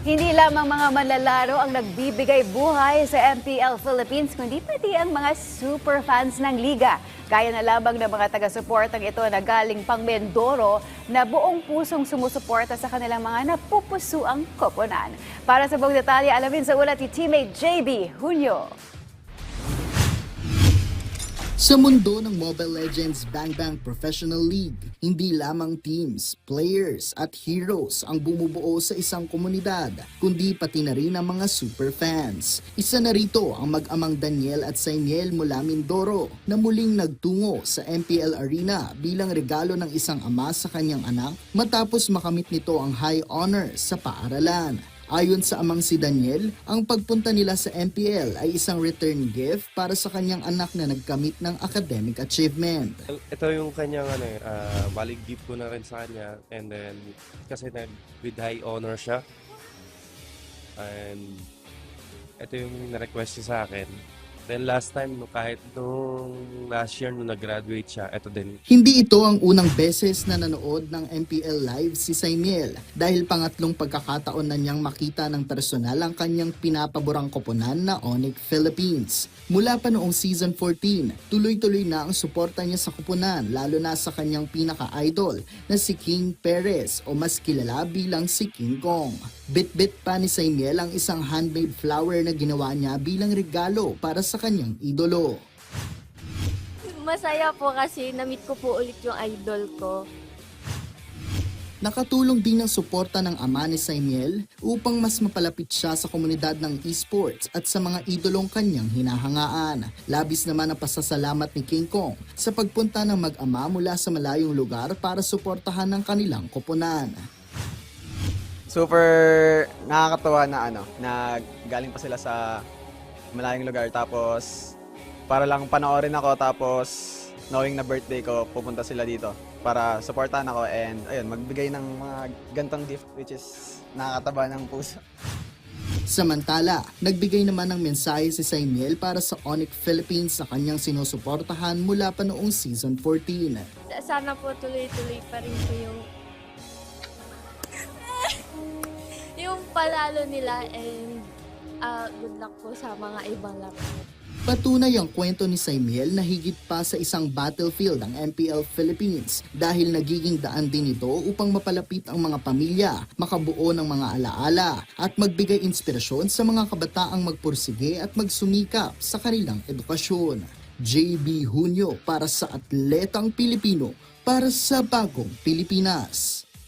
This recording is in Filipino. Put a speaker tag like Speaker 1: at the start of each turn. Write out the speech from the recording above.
Speaker 1: Hindi lamang mga manlalaro ang nagbibigay buhay sa MPL Philippines, kundi pati ang mga super fans ng liga. Gaya na lamang ng mga taga-suportang ito na galing pang Mindoro na buong pusong sumusuporta sa kanilang mga napupusuang koponan. Para sa buong detalye, alamin sa ulat ni teammate JB Junio.
Speaker 2: Sa mundo ng Mobile Legends Bang Bang Professional League, hindi lamang teams, players at heroes ang bumubuo sa isang komunidad, kundi pati na rin ang mga super fans. Isa na rito ang mag-amang Daniel at Sainiel mula Mindoro na muling nagtungo sa MPL Arena bilang regalo ng isang ama sa kanyang anak matapos makamit nito ang high honor sa paaralan. Ayon sa amang si Daniel, ang pagpunta nila sa MPL ay isang return gift para sa kanyang anak na nagkamit ng academic achievement.
Speaker 3: Ito yung kanyang balik gift ko na rin sa kanya, and then kasi with high honor siya, and ito yung na-request niya sa akin. Then last time, kahit nung last year nung nag-graduate siya, ito din.
Speaker 2: Hindi ito ang unang beses na nanood ng MPL Live si Sainiel dahil pangatlong pagkakataon na niyang makita ng personal ang kanyang pinapaborang koponan na Onyx Philippines. Mula pa noong season 14, tuloy-tuloy na ang suporta niya sa koponan lalo na sa kanyang pinaka-idol na si King Perez o mas kilala bilang si King Kong. Bit-bit pa ni Sainiel ang isang handmade flower na ginawa niya bilang regalo para sa kanyang idolo.
Speaker 4: Masaya po kasi na-meet ko po ulit yung idol ko.
Speaker 2: Nakatulong din ang suporta ng ama ni Sainiel upang mas mapalapit siya sa komunidad ng esports at sa mga idolong kanyang hinahangaan. Labis naman ang pasasalamat ni King Kong sa pagpunta ng mag-ama mula sa malayong lugar para suportahan ng kanilang koponan.
Speaker 5: Super nakakatuwa na na galing pa sila sa malayong lugar tapos para lang panoorin ako tapos knowing na birthday ko pupunta sila dito para supportahan ako and ayun magbigay ng mga gantong gift which is nakakataba ng puso.
Speaker 2: Samantala, nagbigay naman ng mensahe si Sainiel para sa Onyx Philippines sa kanyang sinusuportahan mula pa noong season 14.
Speaker 4: Sana po tuloy-tuloy pa rin po yung palalo nila and good luck po sa mga ibang laro.
Speaker 2: Patunay ang kwento ni Sainiel na higit pa sa isang battlefield ang MPL Philippines dahil nagiging daan din ito upang mapalapit ang mga pamilya, makabuo ng mga alaala at magbigay inspirasyon sa mga kabataang magpursige at magsumikap sa kanilang edukasyon. JB Junio para sa Atletang Pilipino para sa Bagong Pilipinas.